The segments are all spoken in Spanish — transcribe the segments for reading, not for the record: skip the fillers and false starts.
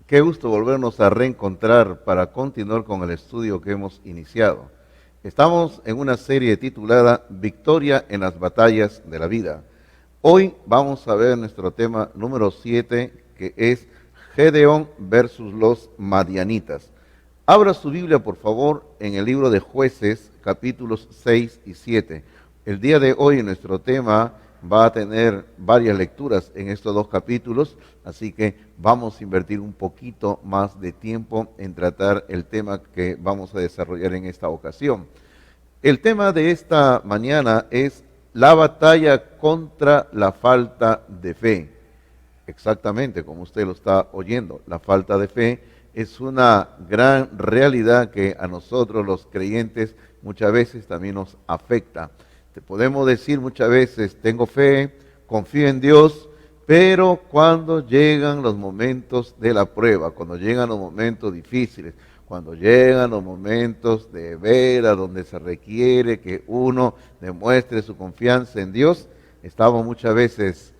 Qué gusto volvernos a reencontrar para continuar con el estudio que hemos iniciado. Estamos en una serie titulada Victoria en las batallas de la vida. Hoy vamos a ver nuestro tema número 7, que es Gedeón versus los madianitas. Abra su Biblia, por favor, en el libro de Jueces, capítulos 6 y 7. El día de hoy nuestro tema va a tener varias lecturas en estos dos capítulos, así que vamos a invertir un poquito más de tiempo en tratar el tema que vamos a desarrollar en esta ocasión. El tema de esta mañana es la batalla contra la falta de fe. Exactamente, como usted lo está oyendo, la falta de fe es una gran realidad que a nosotros los creyentes muchas veces también nos afecta. Podemos decir muchas veces, tengo fe, confío en Dios, pero cuando llegan los momentos de la prueba, cuando llegan los momentos difíciles, cuando llegan los momentos de veras donde se requiere que uno demuestre su confianza en Dios, estamos muchas veces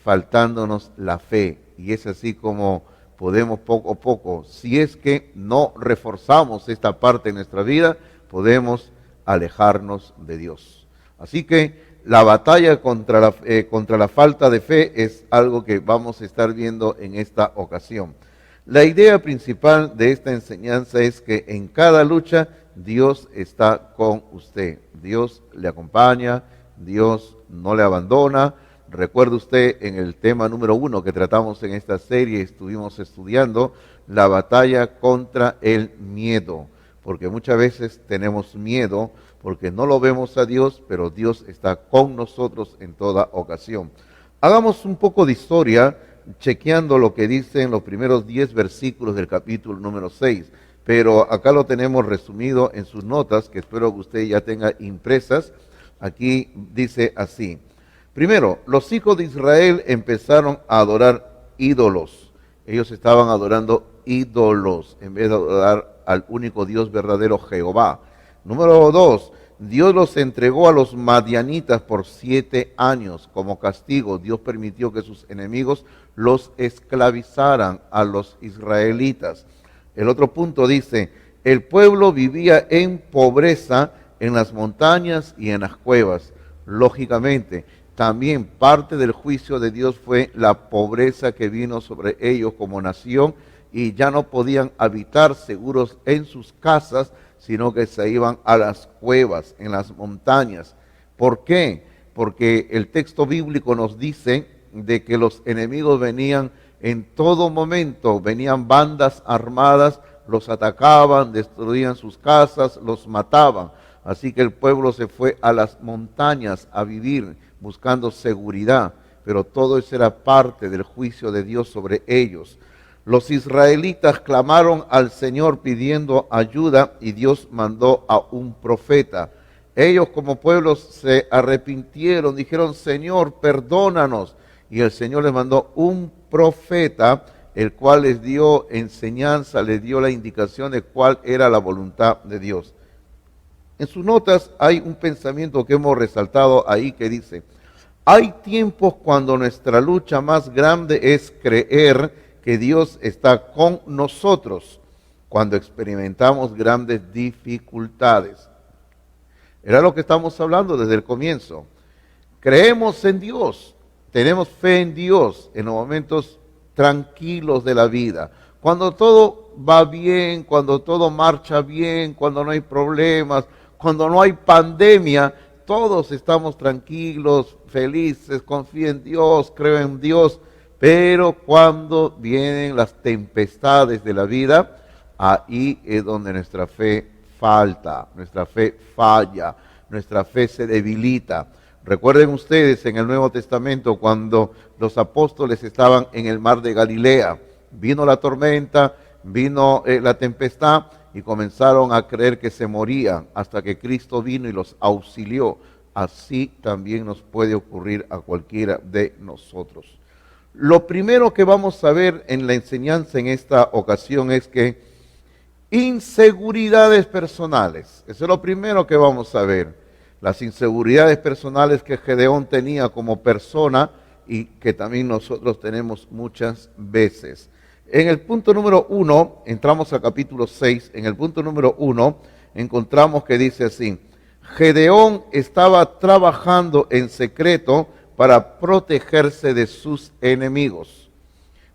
faltándonos la fe. Y es así como podemos poco a poco, si es que no reforzamos esta parte de nuestra vida, podemos alejarnos de Dios. Así que la batalla contra la falta de fe es algo que vamos a estar viendo en esta ocasión. La idea principal de esta enseñanza es que en cada lucha Dios está con usted. Dios le acompaña, Dios no le abandona. Recuerde usted en el tema número 1 que tratamos en esta serie, estuvimos estudiando la batalla contra el miedo, porque muchas veces tenemos miedo porque no lo vemos a Dios, pero Dios está con nosotros en toda ocasión. Hagamos un poco de historia, chequeando lo que dicen los primeros 10 versículos del capítulo número 6, pero acá lo tenemos resumido en sus notas, que espero que usted ya tenga impresas. Aquí dice así: primero, los hijos de Israel empezaron a adorar ídolos. Ellos estaban adorando ídolos en vez de adorar al único Dios verdadero, Jehová. Número 2, Dios los entregó a los madianitas por 7 años como castigo. Dios permitió que sus enemigos los esclavizaran a los israelitas. El otro punto dice, el pueblo vivía en pobreza en las montañas y en las cuevas. Lógicamente, también parte del juicio de Dios fue la pobreza que vino sobre ellos como nación, y ya no podían habitar seguros en sus casas, sino que se iban a las cuevas, en las montañas. ¿Por qué? Porque el texto bíblico nos dice de que los enemigos venían en todo momento, venían bandas armadas, los atacaban, destruían sus casas, los mataban. Así que el pueblo se fue a las montañas a vivir, buscando seguridad, pero todo eso era parte del juicio de Dios sobre ellos. Los israelitas clamaron al Señor pidiendo ayuda y Dios mandó a un profeta. Ellos como pueblo se arrepintieron, dijeron, Señor, perdónanos. Y el Señor les mandó un profeta, el cual les dio enseñanza, les dio la indicación de cuál era la voluntad de Dios. En sus notas hay un pensamiento que hemos resaltado ahí que dice, hay tiempos cuando nuestra lucha más grande es creer que Dios está con nosotros cuando experimentamos grandes dificultades. Era lo que estamos hablando desde el comienzo. Creemos en Dios, tenemos fe en Dios en los momentos tranquilos de la vida. Cuando todo va bien, cuando todo marcha bien, cuando no hay problemas, cuando no hay pandemia, todos estamos tranquilos, felices, confío en Dios, creo en Dios. Pero cuando vienen las tempestades de la vida, ahí es donde nuestra fe falta, nuestra fe falla, nuestra fe se debilita. Recuerden ustedes en el Nuevo Testamento cuando los apóstoles estaban en el mar de Galilea, vino la tormenta, vino la tempestad y comenzaron a creer que se morían hasta que Cristo vino y los auxilió. Así también nos puede ocurrir a cualquiera de nosotros. Lo primero que vamos a ver en la enseñanza en esta ocasión es que inseguridades personales, eso es lo primero que vamos a ver. Las inseguridades personales que Gedeón tenía como persona y que también nosotros tenemos muchas veces. En el punto número 1, entramos al capítulo 6, en el punto número 1 encontramos que dice así: Gedeón estaba trabajando en secreto para protegerse de sus enemigos.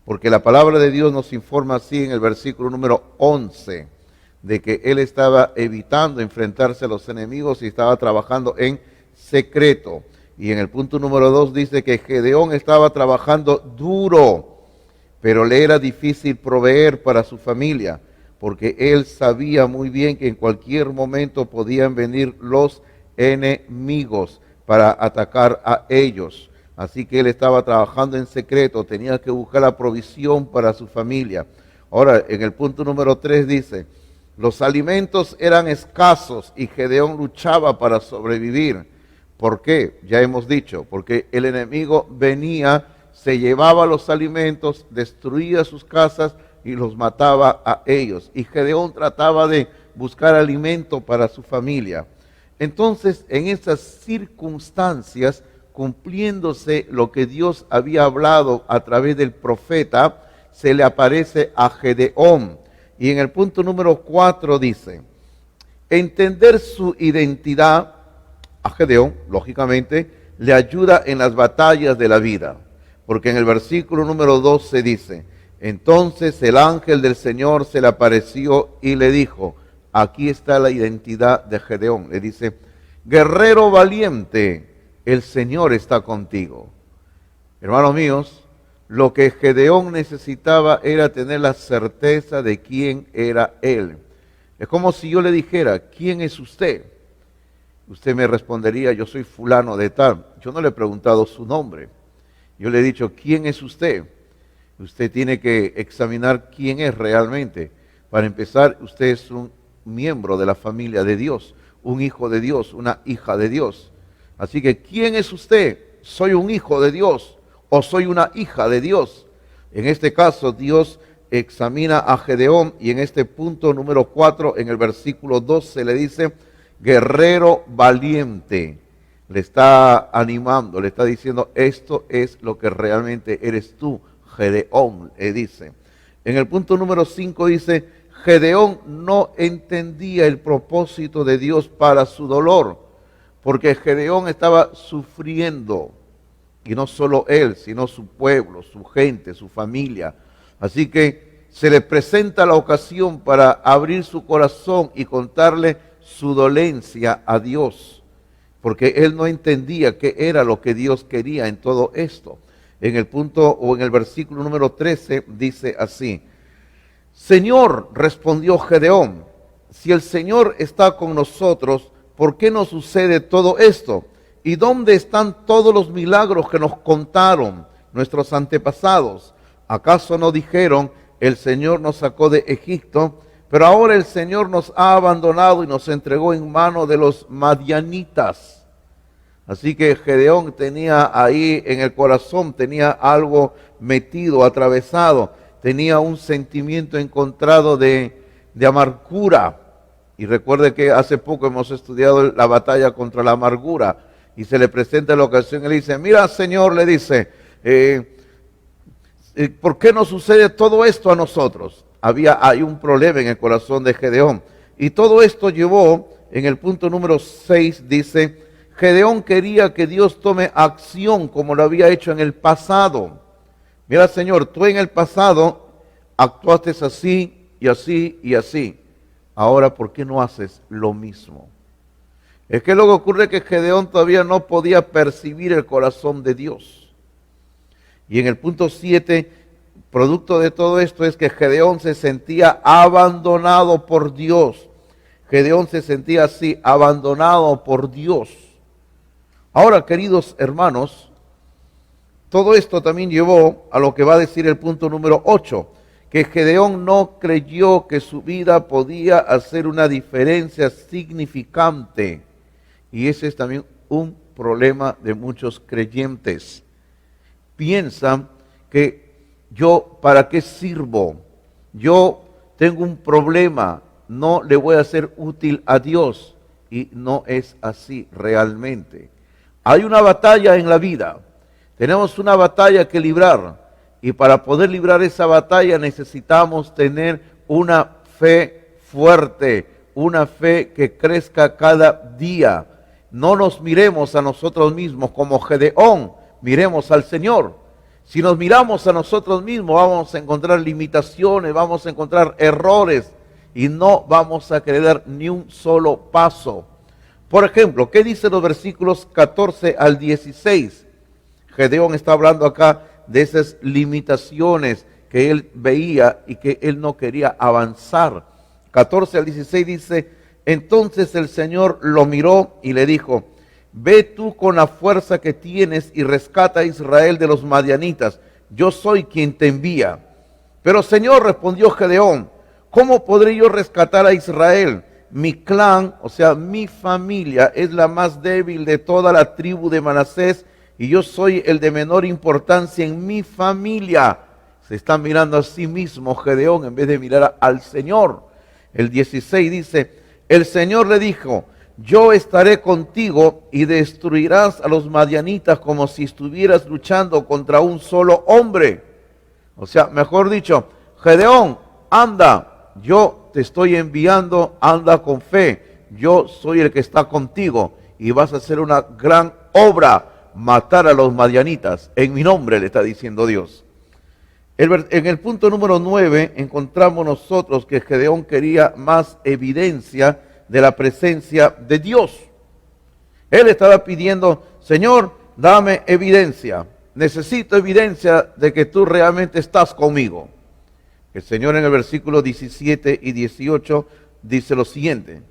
Porque la palabra de Dios nos informa así en el versículo número 11, de que él estaba evitando enfrentarse a los enemigos y estaba trabajando en secreto. Y en el punto número 2 dice que Gedeón estaba trabajando duro, pero le era difícil proveer para su familia, porque él sabía muy bien que en cualquier momento podían venir los enemigos para atacar a ellos. Así que él estaba trabajando en secreto, tenía que buscar la provisión para su familia. Ahora, en el punto número 3 dice: los alimentos eran escasos y Gedeón luchaba para sobrevivir. ¿Por qué? Ya hemos dicho, porque el enemigo venía, se llevaba los alimentos, destruía sus casas y los mataba a ellos. Y Gedeón trataba de buscar alimento para su familia. Entonces, en esas circunstancias, cumpliéndose lo que Dios había hablado a través del profeta, se le aparece a Gedeón. Y en el punto número 4 dice: entender su identidad a Gedeón, lógicamente, le ayuda en las batallas de la vida. Porque en el versículo número 12 dice: entonces el ángel del Señor se le apareció y le dijo, aquí está la identidad de Gedeón. Le dice: guerrero valiente, el Señor está contigo. Hermanos míos, lo que Gedeón necesitaba era tener la certeza de quién era él. Es como si yo le dijera: ¿quién es usted? Usted me respondería: yo soy fulano de tal. Yo no le he preguntado su nombre. Yo le he dicho: ¿quién es usted? Usted tiene que examinar quién es realmente. Para empezar, usted es un miembro de la familia de Dios, un hijo de Dios, una hija de Dios. Así que, ¿quién es usted? ¿Soy un hijo de Dios o soy una hija de Dios? En este caso, Dios examina a Gedeón y en este punto número 4, en el versículo 12, le dice: guerrero valiente. Le está animando, le está diciendo: esto es lo que realmente eres tú, Gedeón, le dice. En el punto número 5 dice: Gedeón no entendía el propósito de Dios para su dolor, porque Gedeón estaba sufriendo, y no solo él, sino su pueblo, su gente, su familia. Así que se le presenta la ocasión para abrir su corazón y contarle su dolencia a Dios, porque él no entendía qué era lo que Dios quería en todo esto. En el punto o en el versículo número 13 dice así: Señor, respondió Gedeón, si el Señor está con nosotros, ¿por qué nos sucede todo esto? ¿Y dónde están todos los milagros que nos contaron nuestros antepasados? ¿Acaso no dijeron: el Señor nos sacó de Egipto, pero ahora el Señor nos ha abandonado y nos entregó en mano de los madianitas? Así que Gedeón tenía ahí en el corazón, tenía algo metido, atravesado, tenía un sentimiento encontrado de amargura. Y recuerde que hace poco hemos estudiado la batalla contra la amargura y se le presenta la ocasión y le dice: mira, Señor, le dice, ¿por qué nos sucede todo esto a nosotros? Hay un problema en el corazón de Gedeón. Y todo esto llevó, en el punto número 6 dice: Gedeón quería que Dios tome acción como lo había hecho en el pasado. Mira, Señor, tú en el pasado actuaste así y así y así. Ahora, ¿por qué no haces lo mismo? Es que lo que ocurre es que Gedeón todavía no podía percibir el corazón de Dios. Y en el punto 7, producto de todo esto es que Gedeón se sentía abandonado por Dios. Gedeón se sentía así, abandonado por Dios. Ahora, queridos hermanos, todo esto también llevó a lo que va a decir el punto número 8, que Gedeón no creyó que su vida podía hacer una diferencia significante. Y ese es también un problema de muchos creyentes. Piensan que yo, ¿para qué sirvo? Yo tengo un problema, no le voy a ser útil a Dios. Y no es así realmente. Hay una batalla en la vida, tenemos una batalla que librar, Y para poder librar esa batalla necesitamos tener una fe fuerte, una fe que crezca cada día. No nos miremos a nosotros mismos como Gedeón, miremos al Señor. Si nos miramos a nosotros mismos vamos a encontrar limitaciones, vamos a encontrar errores y no vamos a querer ni un solo paso. Por ejemplo, ¿qué dicen los versículos 14 al 16? Gedeón está hablando acá de esas limitaciones que él veía y que él no quería avanzar. 14 al 16 dice: entonces el Señor lo miró y le dijo: ve tú con la fuerza que tienes y rescata a Israel de los madianitas. Yo soy quien te envía. Pero Señor, respondió Gedeón, ¿cómo podré yo rescatar a Israel? Mi clan, o sea, mi familia, es la más débil de toda la tribu de Manasés y yo soy el de menor importancia en mi familia. Se está mirando a sí mismo Gedeón en vez de mirar al Señor. El 16 dice: el Señor le dijo: yo estaré contigo y destruirás a los madianitas como si estuvieras luchando contra un solo hombre. O sea, mejor dicho, Gedeón, anda, yo te estoy enviando, anda con fe. Yo soy el que está contigo y vas a hacer una gran obra, matar a los madianitas. En mi nombre le está diciendo Dios. En el punto número 9 encontramos nosotros que Gedeón quería más evidencia de la presencia de Dios. Él estaba pidiendo: Señor, dame evidencia. Necesito evidencia de que tú realmente estás conmigo. El Señor en el versículo 17 y 18 dice lo siguiente: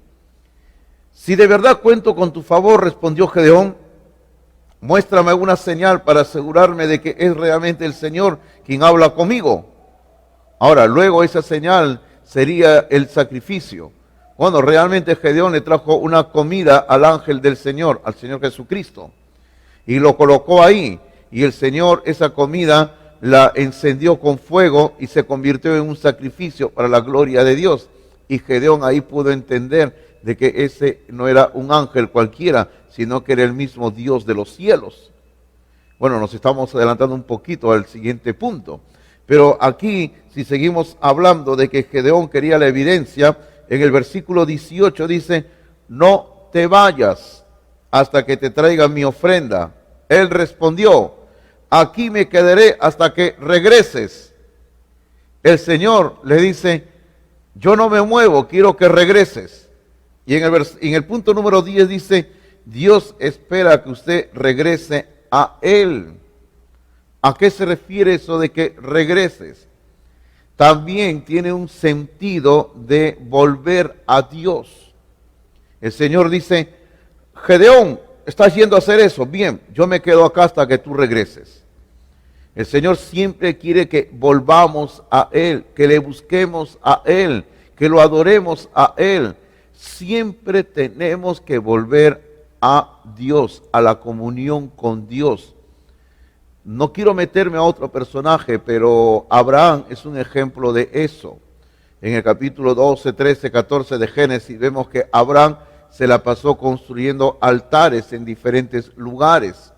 si de verdad cuento con tu favor, respondió Gedeón, muéstrame una señal para asegurarme de que es realmente el Señor quien habla conmigo. Ahora, luego esa señal sería el sacrificio. Bueno, realmente Gedeón le trajo una comida al ángel del Señor, al Señor Jesucristo, y lo colocó ahí. Y el Señor esa comida la encendió con fuego y se convirtió en un sacrificio para la gloria de Dios. Y Gedeón ahí pudo entender de que ese no era un ángel cualquiera, sino que era el mismo Dios de los cielos. Bueno, nos estamos adelantando un poquito al siguiente punto. Pero aquí, si seguimos hablando de que Gedeón quería la evidencia, en el versículo 18 dice: no te vayas hasta que te traiga mi ofrenda. Él respondió: aquí me quedaré hasta que regreses. El Señor le dice: yo no me muevo, quiero que regreses. Y en el punto número 10 dice: Dios espera que usted regrese a Él. ¿A qué se refiere eso de que regreses? También tiene un sentido de volver a Dios. El Señor dice: Gedeón, estás yendo a hacer eso, bien, yo me quedo acá hasta que tú regreses. El Señor siempre quiere que volvamos a Él, que le busquemos a Él, que lo adoremos a Él. Siempre tenemos que volver a Dios, a la comunión con Dios. No quiero meterme a otro personaje, pero Abraham es un ejemplo de eso. En el capítulo 12, 13, 14 de Génesis vemos que Abraham se la pasó construyendo altares en diferentes lugares.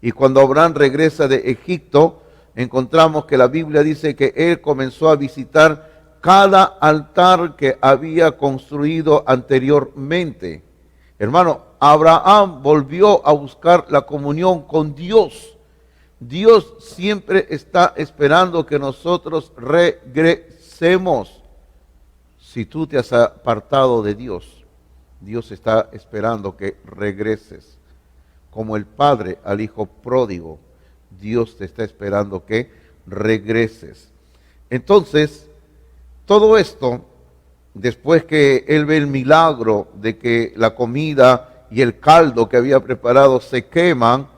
Y cuando Abraham regresa de Egipto, encontramos que la Biblia dice que él comenzó a visitar cada altar que había construido anteriormente. Hermano, Abraham volvió a buscar la comunión con Dios. Dios siempre está esperando que nosotros regresemos. Si tú te has apartado de Dios, Dios está esperando que regreses. Como el padre al hijo pródigo, Dios te está esperando que regreses. Entonces, todo esto, después que él ve el milagro de que la comida y el caldo que había preparado se queman,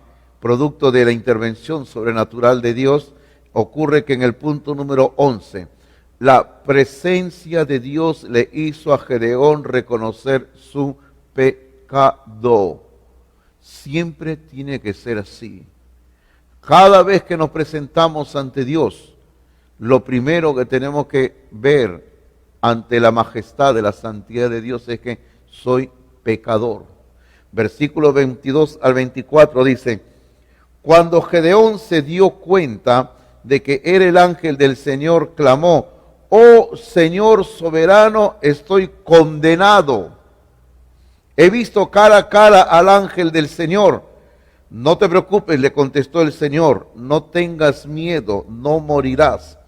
producto de la intervención sobrenatural de Dios, ocurre que en el punto número 11, la presencia de Dios le hizo a Gedeón reconocer su pecado. Siempre tiene que ser así. Cada vez que nos presentamos ante Dios, lo primero que tenemos que ver ante la majestad de la santidad de Dios es que soy pecador. Versículo 22 al 24 dice: cuando Gedeón se dio cuenta de que era el ángel del Señor, clamó: oh Señor soberano, estoy condenado. He visto cara a cara al ángel del Señor. No te preocupes, le contestó el Señor, no tengas miedo, no morirás.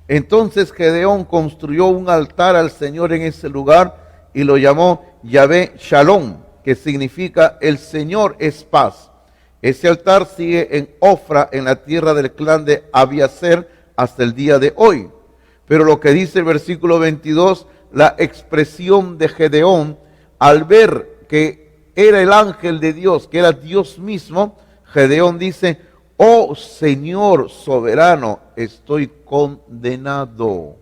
Entonces Gedeón construyó un altar al Señor en ese lugar y lo llamó Yahvé Shalom, que significa el Señor es paz. Ese altar sigue en Ofra, en la tierra del clan de Abiezer, hasta el día de hoy. Pero lo que dice el versículo 22, la expresión de Gedeón, al ver que era el ángel de Dios, que era Dios mismo, Gedeón dice: oh Señor soberano, estoy condenado.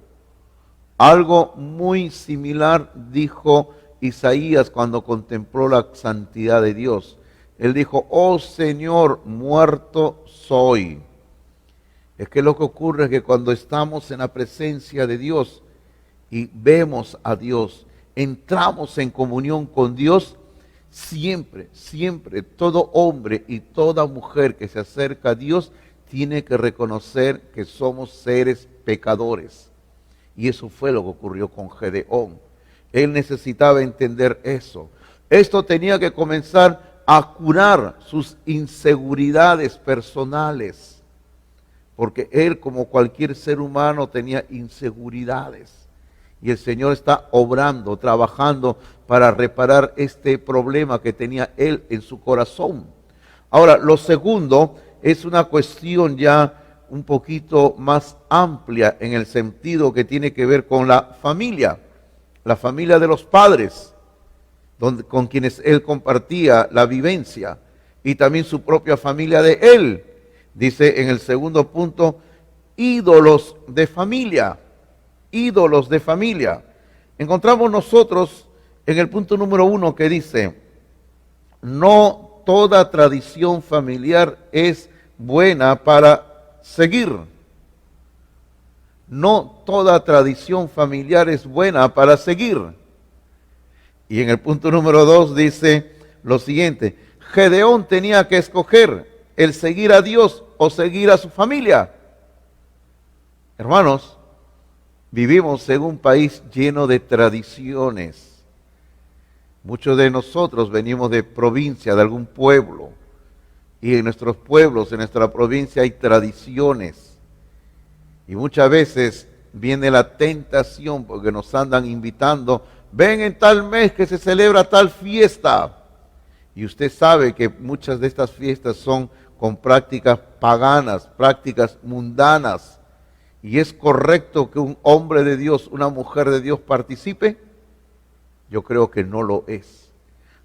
Algo muy similar dijo Isaías cuando contempló la santidad de Dios. Él dijo: oh Señor, muerto soy. Es que lo que ocurre es que cuando estamos en la presencia de Dios y vemos a Dios, entramos en comunión con Dios, siempre, siempre, todo hombre y toda mujer que se acerca a Dios tiene que reconocer que somos seres pecadores. Y eso fue lo que ocurrió con Gedeón. Él necesitaba entender eso. Esto tenía que comenzar a curar sus inseguridades personales, porque él, como cualquier ser humano, tenía inseguridades. Y el Señor está obrando, trabajando para reparar este problema que tenía él en su corazón. Ahora, lo segundo es una cuestión ya un poquito más amplia en el sentido que tiene que ver con la familia de los padres, con quienes él compartía la vivencia, y también su propia familia de él. Dice en el segundo punto, ídolos de familia. Ídolos de familia. Encontramos nosotros en el punto número 1 que dice: no toda tradición familiar es buena para seguir. No toda tradición familiar es buena para seguir. Y en el punto número 2 dice lo siguiente: Gedeón tenía que escoger el seguir a Dios o seguir a su familia. Hermanos, vivimos en un país lleno de tradiciones. Muchos de nosotros venimos de provincia, de algún pueblo. Y en nuestros pueblos, en nuestra provincia hay tradiciones. Y muchas veces viene la tentación porque nos andan invitando: ven en tal mes que se celebra tal fiesta. Y usted sabe que muchas de estas fiestas son con prácticas paganas, prácticas mundanas. ¿Y es correcto que un hombre de Dios, una mujer de Dios participe? Yo creo que no lo es.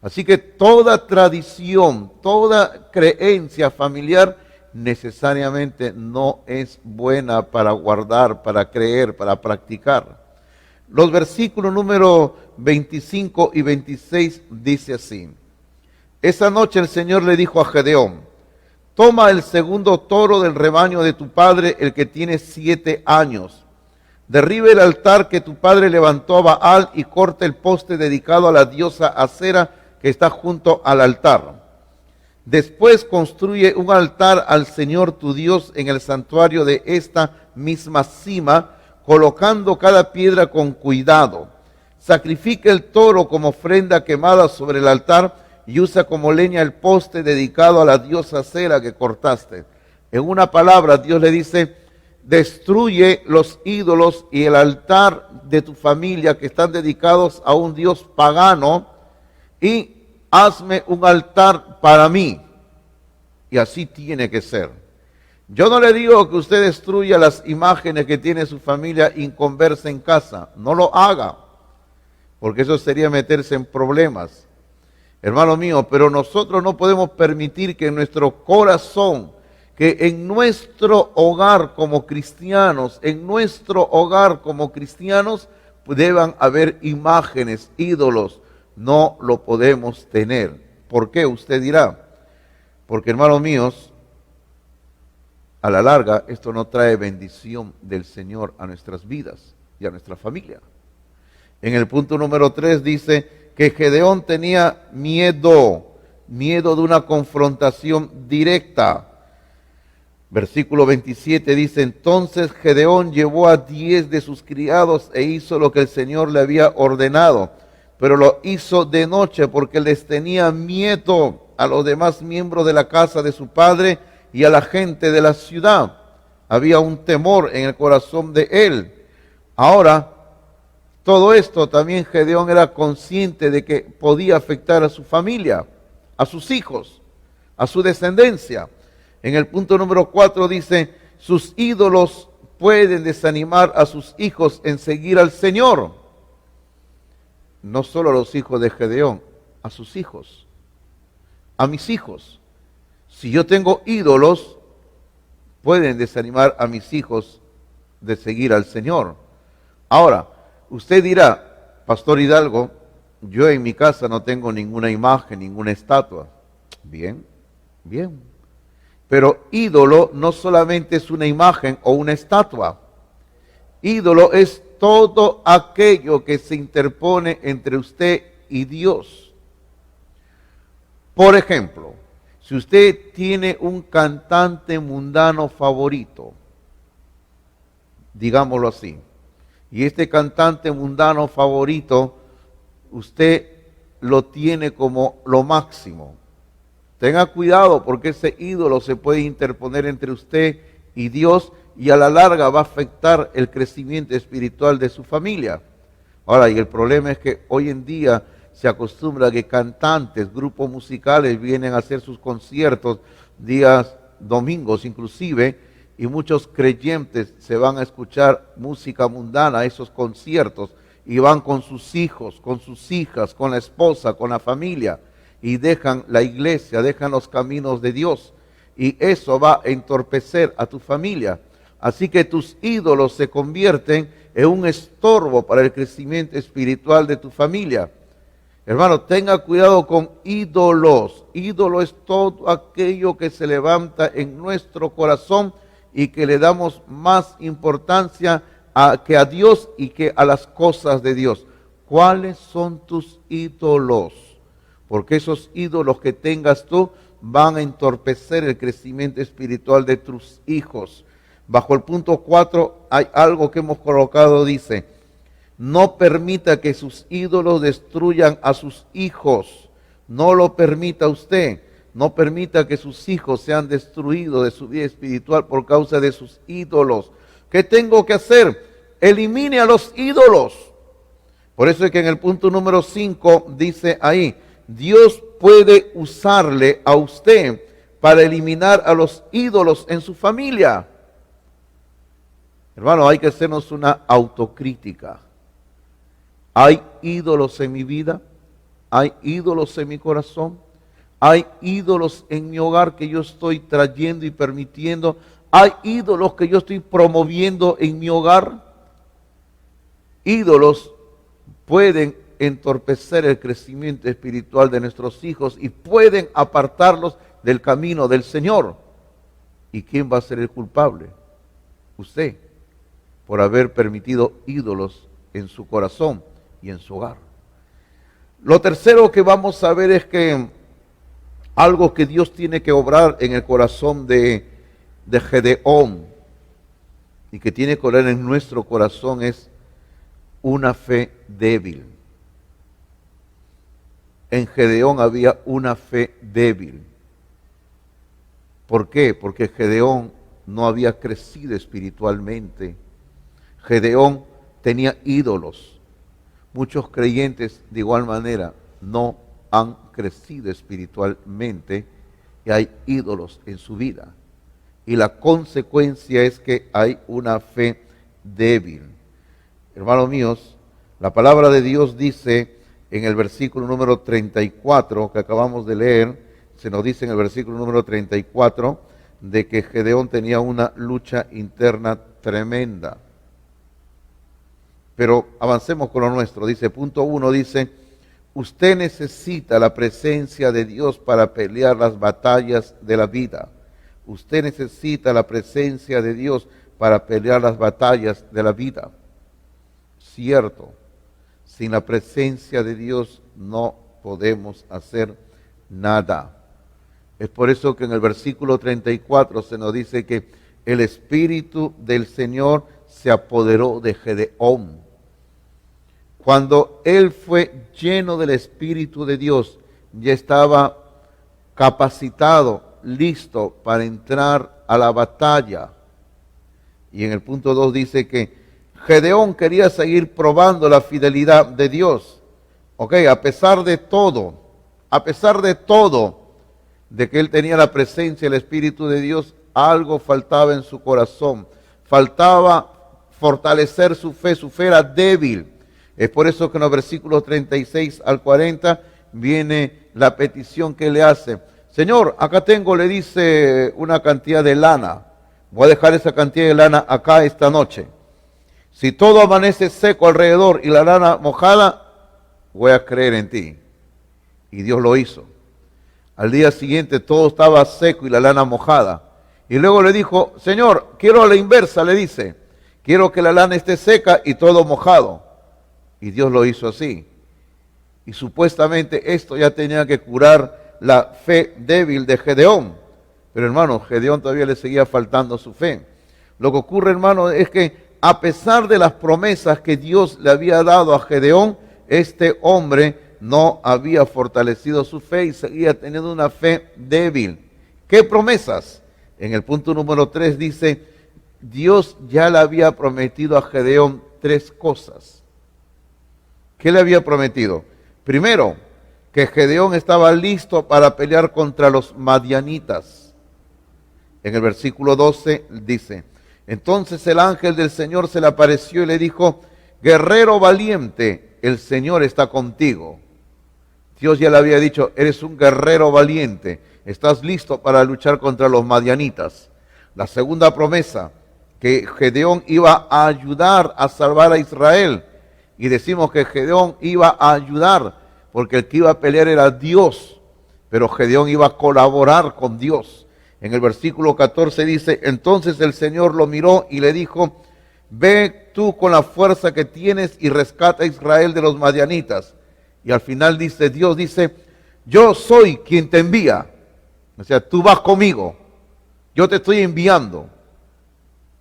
Así que toda tradición, toda creencia familiar necesariamente no es buena para guardar, para creer, para practicar. Los versículos número 25 y 26 dice así: esa noche el Señor le dijo a Gedeón: toma el segundo toro del rebaño de tu padre, el que tiene 7 años. Derriba el altar que tu padre levantó a Baal y corta el poste dedicado a la diosa Acera que está junto al altar. Después construye un altar al Señor tu Dios en el santuario de esta misma cima, colocando cada piedra con cuidado. Sacrifica el toro como ofrenda quemada sobre el altar y usa como leña el poste dedicado a la diosa Acera que cortaste. En una palabra, Dios le dice: destruye los ídolos y el altar de tu familia que están dedicados a un Dios pagano y hazme un altar para mí. Y así tiene que ser. Yo no le digo que usted destruya las imágenes que tiene su familia inconversa en casa. No lo haga, porque eso sería meterse en problemas. Hermano mío, pero nosotros no podemos permitir que en nuestro corazón, que en nuestro hogar como cristianos, deban haber imágenes, ídolos. No lo podemos tener. ¿Por qué? Usted dirá. Porque, hermanos míos, a la larga esto no trae bendición del Señor a nuestras vidas y a nuestra familia. En el punto número 3 dice que Gedeón tenía miedo de una confrontación directa. Versículo 27 dice, entonces Gedeón llevó a 10 de sus criados e hizo lo que el Señor le había ordenado, pero lo hizo de noche porque les tenía miedo a los demás miembros de la casa de su padre y a la gente de la ciudad. Había un temor en el corazón de él. Ahora, todo esto también Gedeón era consciente de que podía afectar a su familia, a sus hijos, a su descendencia. En el punto número 4 dice, sus ídolos pueden desanimar a sus hijos en seguir al Señor. No solo a los hijos de Gedeón, a sus hijos, a mis hijos. Si yo tengo ídolos, pueden desanimar a mis hijos de seguir al Señor. Ahora, usted dirá, Pastor Hidalgo, yo en mi casa no tengo ninguna imagen, ninguna estatua. Bien, bien. Pero ídolo no solamente es una imagen o una estatua. Ídolo es todo aquello que se interpone entre usted y Dios. Por ejemplo, si usted tiene un cantante mundano favorito, digámoslo así, y este cantante mundano favorito, usted lo tiene como lo máximo. Tenga cuidado porque ese ídolo se puede interponer entre usted y Dios y a la larga va a afectar el crecimiento espiritual de su familia. Ahora, y el problema es que hoy en día se acostumbra a que cantantes, grupos musicales vienen a hacer sus conciertos días domingos inclusive, y muchos creyentes se van a escuchar música mundana a esos conciertos y van con sus hijos, con sus hijas, con la esposa, con la familia, y dejan la iglesia, dejan los caminos de Dios, y eso va a entorpecer a tu familia. Así que tus ídolos se convierten en un estorbo para el crecimiento espiritual de tu familia. Hermano, tenga cuidado con ídolos. Ídolo es todo aquello que se levanta en nuestro corazón y que le damos más importancia que a Dios y que a las cosas de Dios. ¿Cuáles son tus ídolos? Porque esos ídolos que tengas tú van a entorpecer el crecimiento espiritual de tus hijos. Bajo el punto 4 hay algo que hemos colocado, dice, no permita que sus ídolos destruyan a sus hijos. No lo permita usted. No permita que sus hijos sean destruidos de su vida espiritual por causa de sus ídolos. ¿Qué tengo que hacer? Elimine a los ídolos. Por eso es que en el punto número 5 dice ahí, Dios puede usarle a usted para eliminar a los ídolos en su familia. Hermano, hay que hacernos una autocrítica. ¿Hay ídolos en mi vida? ¿Hay ídolos en mi corazón? ¿Hay ídolos en mi hogar que yo estoy trayendo y permitiendo? ¿Hay ídolos que yo estoy promoviendo en mi hogar? Ídolos pueden entorpecer el crecimiento espiritual de nuestros hijos y pueden apartarlos del camino del Señor. ¿Y quién va a ser el culpable? Usted, por haber permitido ídolos en su corazón y en su hogar. Lo tercero que vamos a ver es que algo que Dios tiene que obrar en el corazón de Gedeón y que tiene que obrar en nuestro corazón es una fe débil. En Gedeón había una fe débil. ¿Por qué? Porque Gedeón no había crecido espiritualmente. Gedeón tenía ídolos. Muchos creyentes de igual manera no han crecido espiritualmente y hay ídolos en su vida. Y la consecuencia es que hay una fe débil. Hermanos míos, la palabra de Dios dice en el versículo número 34 que acabamos de leer, se nos dice en el versículo número 34 de que Gedeón tenía una lucha interna tremenda. Pero avancemos con lo nuestro. Dice, punto 1, dice, usted necesita la presencia de Dios para pelear las batallas de la vida. Usted necesita la presencia de Dios para pelear las batallas de la vida. Cierto, sin la presencia de Dios no podemos hacer nada. Es por eso que en el versículo 34 se nos dice que el Espíritu del Señor se apoderó de Gedeón. Cuando él fue lleno del Espíritu de Dios, ya estaba capacitado, listo para entrar a la batalla. Y en el punto 2 dice que Gedeón quería seguir probando la fidelidad de Dios. Ok, a pesar de todo, de que él tenía la presencia del Espíritu de Dios, algo faltaba en su corazón. Faltaba fortalecer su fe era débil. Es por eso que en los versículos 36 al 40 viene la petición que le hace. Señor, acá tengo, le dice, una cantidad de lana. Voy a dejar esa cantidad de lana acá esta noche. Si todo amanece seco alrededor y la lana mojada, voy a creer en ti. Y Dios lo hizo. Al día siguiente todo estaba seco y la lana mojada. Y luego le dijo, Señor, quiero a la inversa, le dice. Quiero que la lana esté seca y todo mojado. Y Dios lo hizo así. Y supuestamente esto ya tenía que curar la fe débil de Gedeón. Pero hermano, Gedeón todavía le seguía faltando su fe. Lo que ocurre, hermano, es que a pesar de las promesas que Dios le había dado a Gedeón, este hombre no había fortalecido su fe y seguía teniendo una fe débil. ¿Qué promesas? En el punto número 3 dice, Dios ya le había prometido a Gedeón 3 cosas. ¿Qué le había prometido? Primero, que Gedeón estaba listo para pelear contra los madianitas. En el versículo 12 dice, entonces el ángel del Señor se le apareció y le dijo, guerrero valiente, el Señor está contigo. Dios ya le había dicho, eres un guerrero valiente, estás listo para luchar contra los madianitas. La segunda promesa, que Gedeón iba a ayudar a salvar a Israel. Y decimos que Gedeón iba a ayudar, porque el que iba a pelear era Dios, pero Gedeón iba a colaborar con Dios. En el versículo 14 dice, entonces el Señor lo miró y le dijo, ve tú con la fuerza que tienes y rescata a Israel de los madianitas. Y al final dice, Dios dice, yo soy quien te envía. O sea, tú vas conmigo, yo te estoy enviando,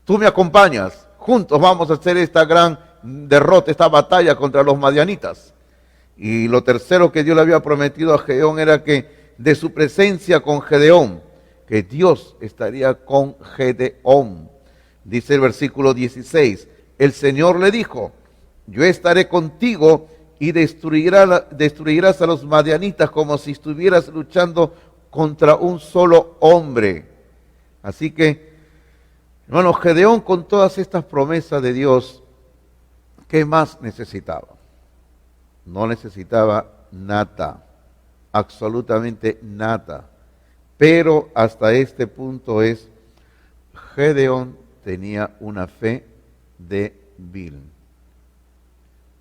tú me acompañas, juntos vamos a hacer esta gran derrota, esta batalla contra los madianitas. Y lo tercero que Dios le había prometido a Gedeón era que de su presencia con Gedeón, que Dios estaría con Gedeón. Dice el versículo 16, el Señor le dijo, yo estaré contigo y destruirás a los madianitas como si estuvieras luchando contra un solo hombre. Así que, hermano, Gedeón con todas estas promesas de Dios, ¿qué más necesitaba? No necesitaba nada, absolutamente nada. Pero hasta este punto Gedeón tenía una fe débil.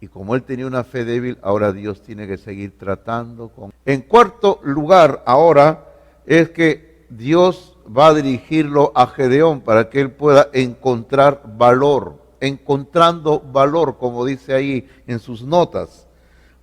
Y como él tenía una fe débil, ahora Dios tiene que seguir tratando con... En cuarto lugar, ahora, es que Dios va a dirigirlo a Gedeón para que él pueda encontrar valor. Encontrando valor, como dice ahí en sus notas.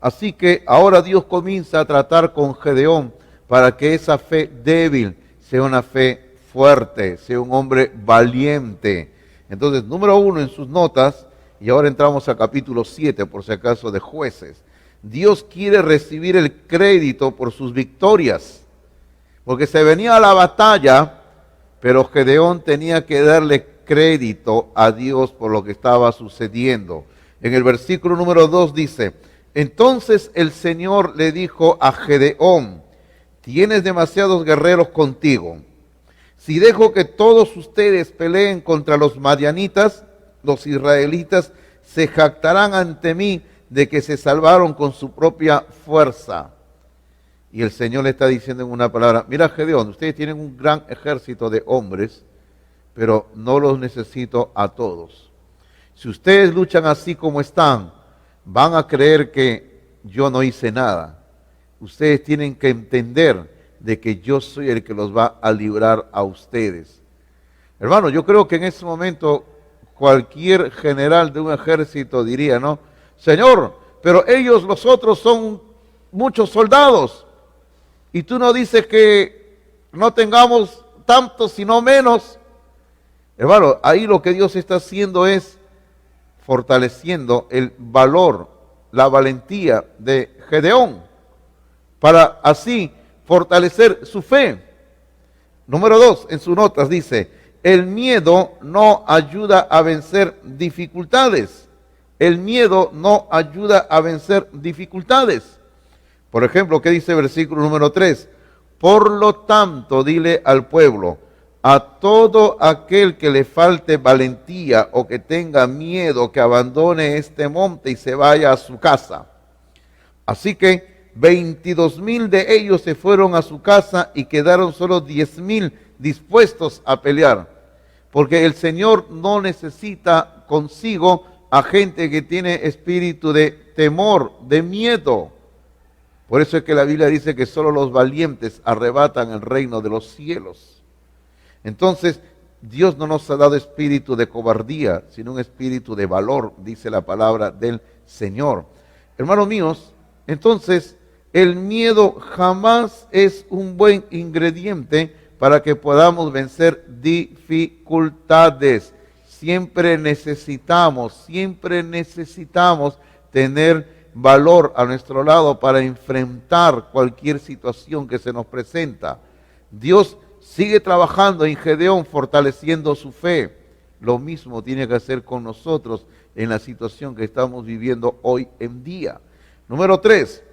Así que ahora Dios comienza a tratar con Gedeón para que esa fe débil sea una fe fuerte, sea un hombre valiente. Entonces, número 1 en sus notas, y ahora entramos al capítulo 7, por si acaso, de Jueces. Dios quiere recibir el crédito por sus victorias, porque se venía a la batalla, pero Gedeón tenía que darle crédito a Dios por lo que estaba sucediendo. En el versículo número 2 dice, entonces el Señor le dijo a Gedeón, tienes demasiados guerreros contigo. Si dejo que todos ustedes peleen contra los madianitas, los israelitas se jactarán ante mí de que se salvaron con su propia fuerza. Y el Señor le está diciendo en una palabra, mira Gedeón, ustedes tienen un gran ejército de hombres, pero no los necesito a todos. Si ustedes luchan así como están, van a creer que yo no hice nada. Ustedes tienen que entender de que yo soy el que los va a librar a ustedes. Hermano, yo creo que en ese momento cualquier general de un ejército diría, ¿no? Señor, pero ellos, los otros, son muchos soldados. Y tú no dices que no tengamos tanto, sino menos. Hermano, ahí lo que Dios está haciendo es fortaleciendo el valor, la valentía de Gedeón, para así fortalecer su fe. Número 2, en sus notas dice, el miedo no ayuda a vencer dificultades. El miedo no ayuda a vencer dificultades. Por ejemplo, ¿qué dice el versículo número 3? Por lo tanto, dile al pueblo, a todo aquel que le falte valentía o que tenga miedo, que abandone este monte y se vaya a su casa. Así que 22,000 de ellos se fueron a su casa y quedaron solo 10,000 dispuestos a pelear. Porque el Señor no necesita consigo a gente que tiene espíritu de temor, de miedo. Por eso es que la Biblia dice que solo los valientes arrebatan el reino de los cielos. Entonces, Dios no nos ha dado espíritu de cobardía, sino un espíritu de valor, dice la palabra del Señor. Hermanos míos, entonces, el miedo jamás es un buen ingrediente para que podamos vencer dificultades. Siempre necesitamos tener valor a nuestro lado para enfrentar cualquier situación que se nos presenta. Dios sigue trabajando en Gedeón, fortaleciendo su fe. Lo mismo tiene que hacer con nosotros en la situación que estamos viviendo hoy en día. Número 3,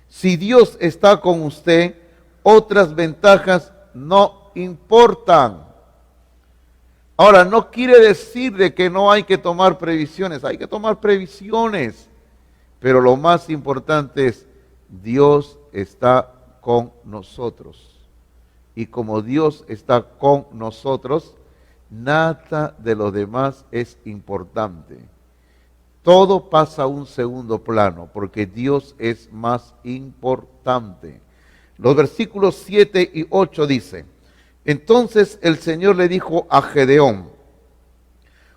si Dios está con usted, otras ventajas no importan. Ahora, no quiere decir de que no hay que tomar previsiones, hay que tomar previsiones. Pero lo más importante es, Dios está con nosotros. Y como Dios está con nosotros, nada de lo demás es importante. Todo pasa a un segundo plano, porque Dios es más importante. Los versículos 7 y 8 dicen, entonces el Señor le dijo a Gedeón,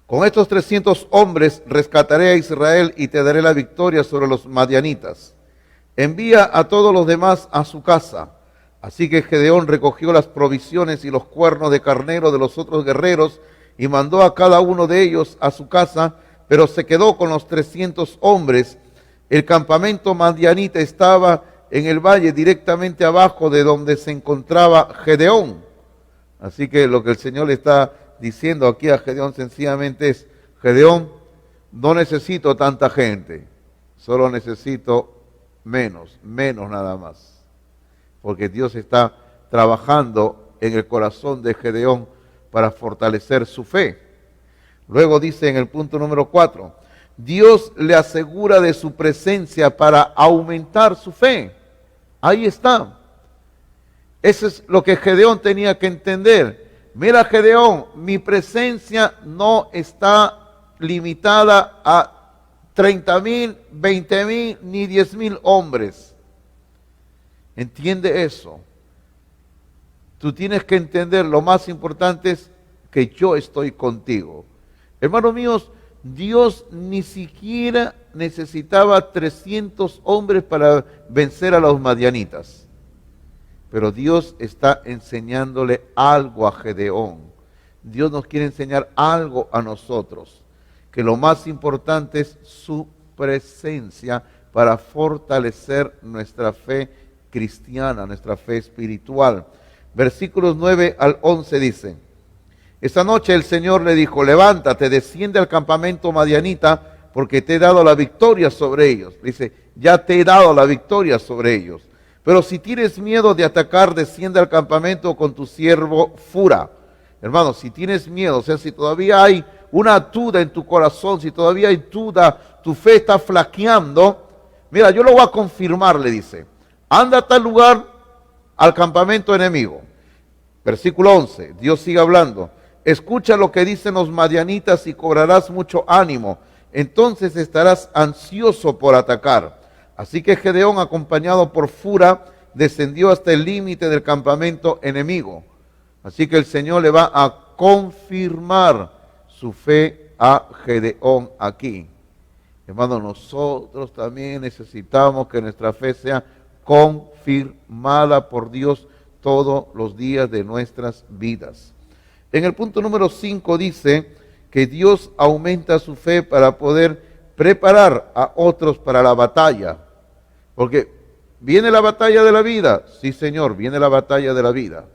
con estos 300 hombres rescataré a Israel y te daré la victoria sobre los madianitas. Envía a todos los demás a su casa. Así que Gedeón recogió las provisiones y los cuernos de carnero de los otros guerreros y mandó a cada uno de ellos a su casa, pero se quedó con los 300 hombres. El campamento madianita estaba en el valle directamente abajo de donde se encontraba Gedeón. Así que lo que el Señor le está diciendo aquí a Gedeón sencillamente es, Gedeón, no necesito tanta gente, solo necesito menos nada más. Porque Dios está trabajando en el corazón de Gedeón para fortalecer su fe. Luego dice en el punto número 4, Dios le asegura de su presencia para aumentar su fe. Ahí está. Eso es lo que Gedeón tenía que entender. Mira, Gedeón, mi presencia no está limitada a 30,000, 20,000 ni 10,000 hombres. Entiende eso. Tú tienes que entender, lo más importante es que yo estoy contigo. Hermanos míos, Dios ni siquiera necesitaba 300 hombres para vencer a los madianitas. Pero Dios está enseñándole algo a Gedeón. Dios nos quiere enseñar algo a nosotros. Que lo más importante es su presencia para fortalecer nuestra fe cristiana, nuestra fe espiritual. Versículos 9 al 11 dice, esta noche el Señor le dijo, levántate, desciende al campamento madianita, porque te he dado la victoria sobre ellos. Dice, ya te he dado la victoria sobre ellos. Pero si tienes miedo de atacar, desciende al campamento con tu siervo Fura. Hermano, si tienes miedo, o sea, si todavía hay una duda en tu corazón, si todavía hay duda, tu fe está flaqueando, mira, yo lo voy a confirmar, le dice. Anda a tal lugar, al campamento enemigo. Versículo 11, Dios sigue hablando. Escucha lo que dicen los madianitas y cobrarás mucho ánimo. Entonces estarás ansioso por atacar. Así que Gedeón, acompañado por Fura, descendió hasta el límite del campamento enemigo. Así que el Señor le va a confirmar su fe a Gedeón aquí. Hermanos, nosotros también necesitamos que nuestra fe sea confirmada por Dios todos los días de nuestras vidas. En el punto número 5 dice que Dios aumenta su fe para poder preparar a otros para la batalla. Porque viene la batalla de la vida, sí Señor, viene la batalla de la vida,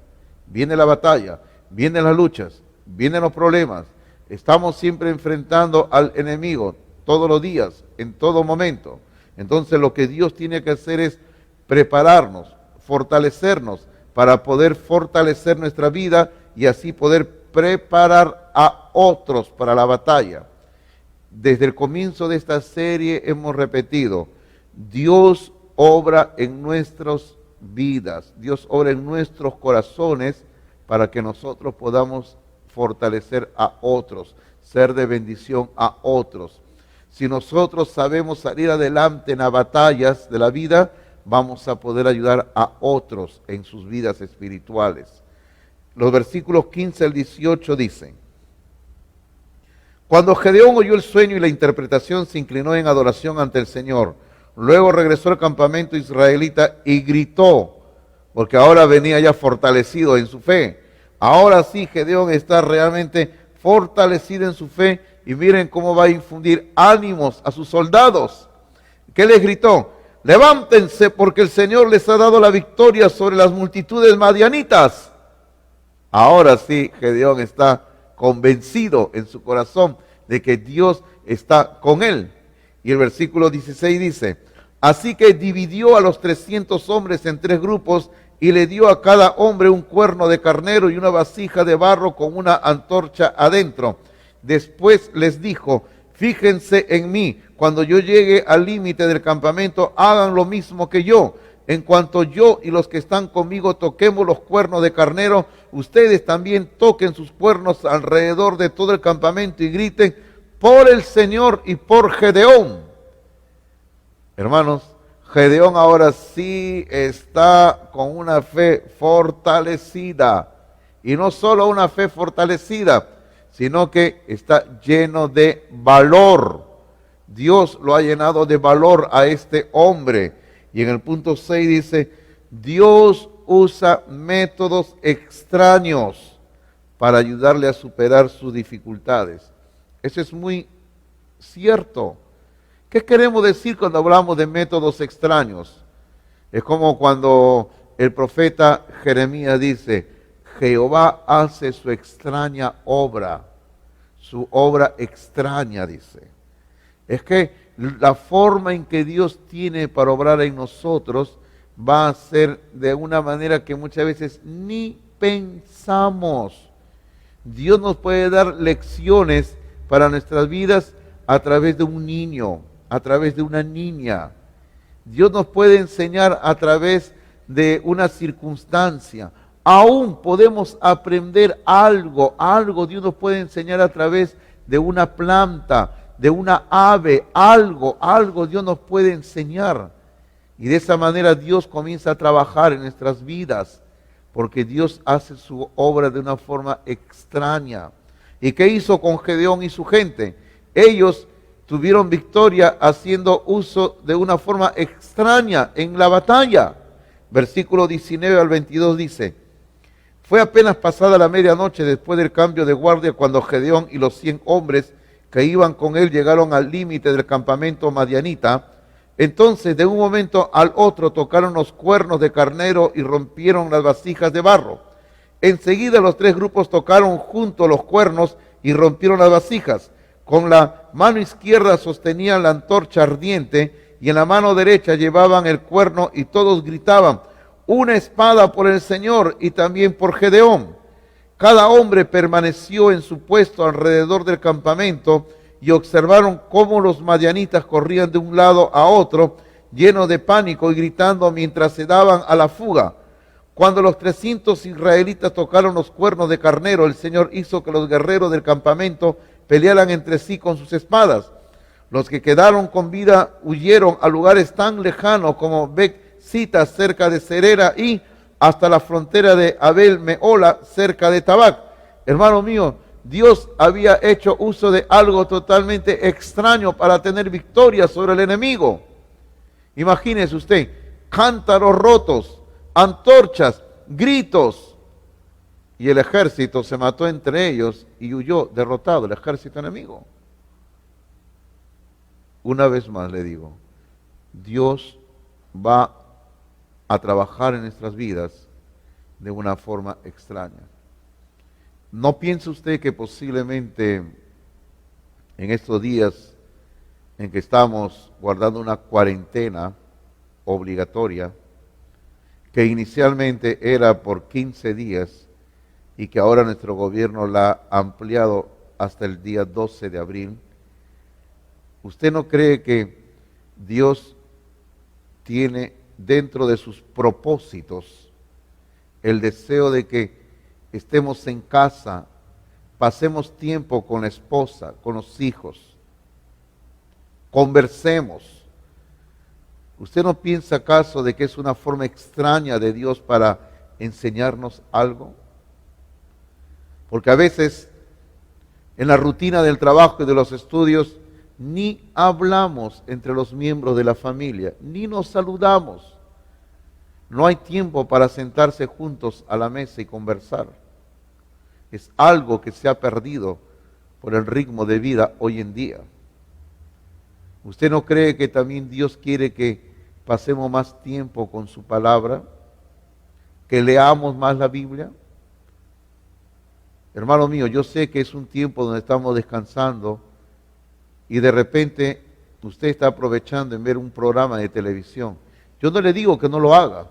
viene la batalla, vienen las luchas, vienen los problemas. Estamos siempre enfrentando al enemigo todos los días, en todo momento. Entonces lo que Dios tiene que hacer es prepararnos, fortalecernos para poder fortalecer nuestra vida y así poder preparar a otros para la batalla. Desde el comienzo de esta serie hemos repetido, Dios obra en nuestras vidas, Dios obra en nuestros corazones para que nosotros podamos fortalecer a otros, ser de bendición a otros. Si nosotros sabemos salir adelante en las batallas de la vida, vamos a poder ayudar a otros en sus vidas espirituales. Los versículos 15 al 18 dicen: Cuando Gedeón oyó el sueño y la interpretación, se inclinó en adoración ante el Señor. Luego regresó al campamento israelita y gritó, porque ahora venía ya fortalecido en su fe. Ahora sí, Gedeón está realmente fortalecido en su fe y miren cómo va a infundir ánimos a sus soldados. ¿Qué les gritó? Levántense porque el Señor les ha dado la victoria sobre las multitudes madianitas. Ahora sí, Gedeón está convencido en su corazón de que Dios está con él. Y el versículo 16 dice, así que dividió a los 300 hombres en 3 grupos y le dio a cada hombre un cuerno de carnero y una vasija de barro con una antorcha adentro. Después les dijo, fíjense en mí, cuando yo llegue al límite del campamento, hagan lo mismo que yo. En cuanto yo y los que están conmigo toquemos los cuernos de carnero, ustedes también toquen sus cuernos alrededor de todo el campamento y griten, por el Señor y por Gedeón. Hermanos, Gedeón ahora sí está con una fe fortalecida. Y no solo una fe fortalecida, sino que está lleno de valor. Dios lo ha llenado de valor a este hombre. Y en el punto 6 dice, Dios usa métodos extraños para ayudarle a superar sus dificultades. Eso es muy cierto. ¿Qué queremos decir cuando hablamos de métodos extraños? Es como cuando el profeta Jeremías dice, Jehová hace su extraña obra, su obra extraña, dice. Es que la forma en que Dios tiene para obrar en nosotros va a ser de una manera que muchas veces ni pensamos. Dios nos puede dar lecciones para nuestras vidas a través de un niño, a través de una niña. Dios nos puede enseñar a través de una circunstancia. Aún podemos aprender algo Dios nos puede enseñar a través de una planta, de una ave, algo Dios nos puede enseñar. Y de esa manera Dios comienza a trabajar en nuestras vidas, porque Dios hace su obra de una forma extraña. ¿Y qué hizo con Gedeón y su gente? Ellos tuvieron victoria haciendo uso de una forma extraña en la batalla. Versículo 19 al 22 dice, fue apenas pasada la medianoche después del cambio de guardia cuando Gedeón y los 100 hombres que iban con él llegaron al límite del campamento madianita. Entonces de un momento al otro tocaron los cuernos de carnero y rompieron las vasijas de barro. Enseguida los 3 grupos tocaron juntos los cuernos y rompieron las vasijas. Con la mano izquierda sostenían la antorcha ardiente y en la mano derecha llevaban el cuerno y todos gritaban, una espada por el Señor y también por Gedeón. Cada hombre permaneció en su puesto alrededor del campamento y observaron cómo los madianitas corrían de un lado a otro, llenos de pánico y gritando mientras se daban a la fuga. Cuando los 300 israelitas tocaron los cuernos de carnero, el Señor hizo que los guerreros del campamento pelearan entre sí con sus espadas. Los que quedaron con vida huyeron a lugares tan lejanos como Bet-Sita, cerca de Serera, y hasta la frontera de Abel-Mehola, cerca de Tabac. Hermano mío, Dios había hecho uso de algo totalmente extraño para tener victoria sobre el enemigo. Imagínese usted, cántaros rotos, antorchas, gritos, y el ejército se mató entre ellos y huyó derrotado el ejército enemigo. Una vez más le digo, Dios va a trabajar en nuestras vidas de una forma extraña. No piense usted que posiblemente en estos días en que estamos guardando una cuarentena obligatoria, que inicialmente era por 15 días y que ahora nuestro gobierno la ha ampliado hasta el día 12 de abril, ¿usted no cree que Dios tiene dentro de sus propósitos el deseo de que estemos en casa, pasemos tiempo con la esposa, con los hijos, conversemos? ¿Usted no piensa acaso de que es una forma extraña de Dios para enseñarnos algo? Porque a veces en la rutina del trabajo y de los estudios ni hablamos entre los miembros de la familia, ni nos saludamos. No hay tiempo para sentarse juntos a la mesa y conversar. Es algo que se ha perdido por el ritmo de vida hoy en día. ¿Usted no cree que también Dios quiere que pasemos más tiempo con su palabra? ¿Que leamos más la Biblia? Hermano mío, yo sé que es un tiempo donde estamos descansando y de repente usted está aprovechando en ver un programa de televisión. Yo no le digo que no lo haga,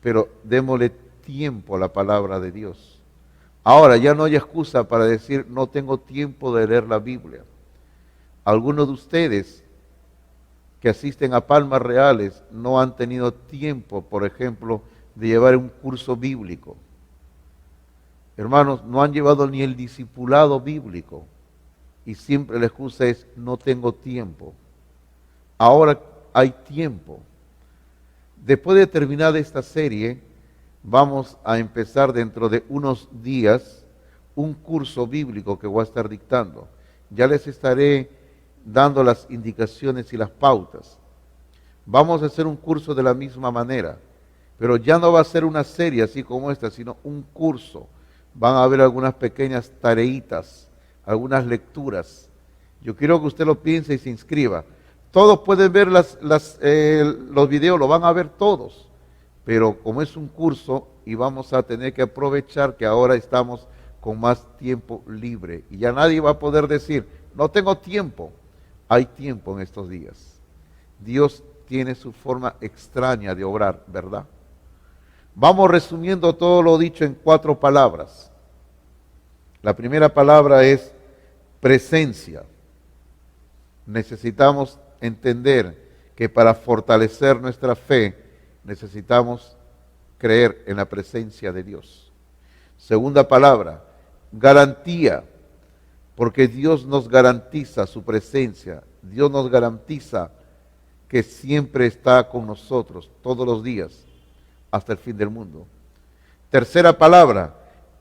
pero démosle tiempo a la palabra de Dios. Ahora, ya no hay excusa para decir no tengo tiempo de leer la Biblia. Algunos de ustedes que asisten a Palmas Reales no han tenido tiempo, por ejemplo, de llevar un curso bíblico. Hermanos, no han llevado ni el discipulado bíblico y siempre la excusa es no tengo tiempo. Ahora hay tiempo. Después de terminar esta serie, vamos a empezar dentro de unos días un curso bíblico que voy a estar dictando. Ya les estaré dando las indicaciones y las pautas. Vamos a hacer un curso de la misma manera, pero ya no va a ser una serie así como esta, sino un curso. Van a haber algunas pequeñas tareitas, algunas lecturas. Yo quiero que usted lo piense y se inscriba. Todos pueden ver los videos, lo van a ver todos, pero como es un curso y vamos a tener que aprovechar que ahora estamos con más tiempo libre y ya nadie va a poder decir, no tengo tiempo. Hay tiempo en estos días. Dios tiene su forma extraña de obrar, ¿verdad? Vamos resumiendo todo lo dicho en 4 palabras. La primera palabra es presencia. Necesitamos entender que para fortalecer nuestra fe necesitamos creer en la presencia de Dios. Segunda palabra, garantía. Porque Dios nos garantiza su presencia, Dios nos garantiza que siempre está con nosotros todos los días hasta el fin del mundo. Tercera palabra,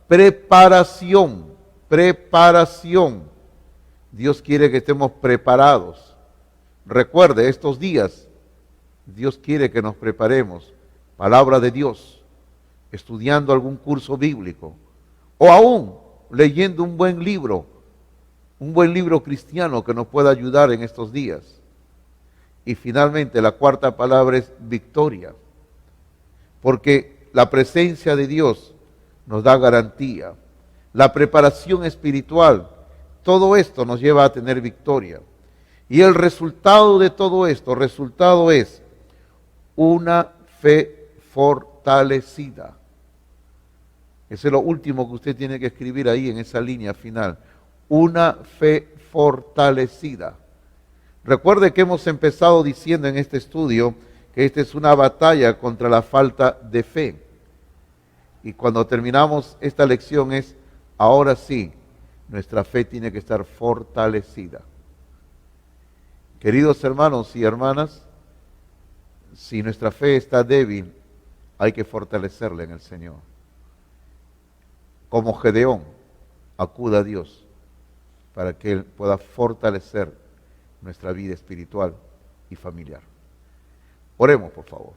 preparación, preparación. Dios quiere que estemos preparados. Recuerde, estos días Dios quiere que nos preparemos. Palabra de Dios, estudiando algún curso bíblico o aún leyendo un buen libro cristiano que nos pueda ayudar en estos días. Y finalmente la cuarta palabra es victoria, porque la presencia de Dios nos da garantía. La preparación espiritual, todo esto nos lleva a tener victoria. Y el resultado de todo esto, resultado es una fe fortalecida. Eso es lo último que usted tiene que escribir ahí en esa línea final. Una fe fortalecida. Recuerde que hemos empezado diciendo en este estudio que esta es una batalla contra la falta de fe. Y cuando terminamos esta lección es, ahora sí, nuestra fe tiene que estar fortalecida. Queridos hermanos y hermanas, si nuestra fe está débil, hay que fortalecerla en el Señor. Como Gedeón, acuda a Dios para que Él pueda fortalecer nuestra vida espiritual y familiar. Oremos, por favor.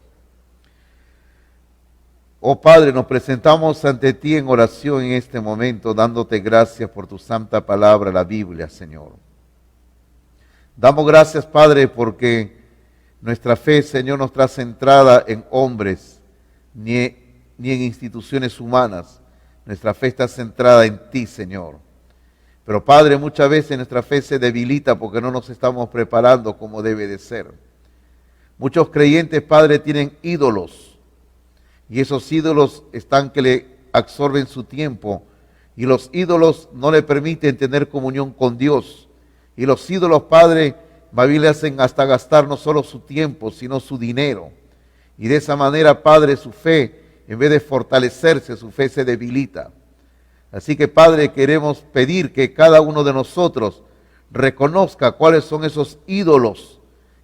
Oh Padre, nos presentamos ante ti en oración en este momento, dándote gracias por tu santa palabra, la Biblia, Señor. Damos gracias, Padre, porque nuestra fe, Señor, no está centrada en hombres ni en instituciones humanas. Nuestra fe está centrada en ti, Señor. Pero, Padre, muchas veces nuestra fe se debilita porque no nos estamos preparando como debe de ser. Muchos creyentes, Padre, tienen ídolos. Y esos ídolos están que le absorben su tiempo. Y los ídolos no le permiten tener comunión con Dios. Y los ídolos, Padre, más bien le hacen hasta gastar no solo su tiempo, sino su dinero. Y de esa manera, Padre, su fe, en vez de fortalecerse, su fe se debilita. Así que, Padre, queremos pedir que cada uno de nosotros reconozca cuáles son esos ídolos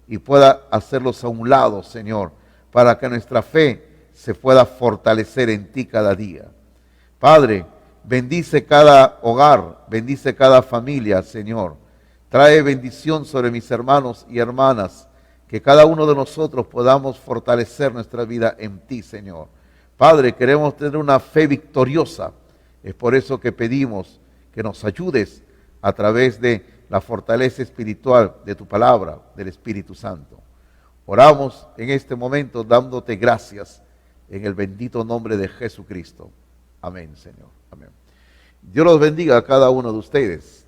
y pueda hacerlos a un lado, Señor, para que nuestra fe se pueda fortalecer en ti cada día. Padre, bendice cada hogar, bendice cada familia, Señor. Trae bendición sobre mis hermanos y hermanas, que cada uno de nosotros podamos fortalecer nuestra vida en ti, Señor. Padre, queremos tener una fe victoriosa. Es por eso que pedimos que nos ayudes a través de la fortaleza espiritual de tu palabra, del Espíritu Santo. Oramos en este momento dándote gracias en el bendito nombre de Jesucristo. Amén, Señor. Amén. Dios los bendiga a cada uno de ustedes.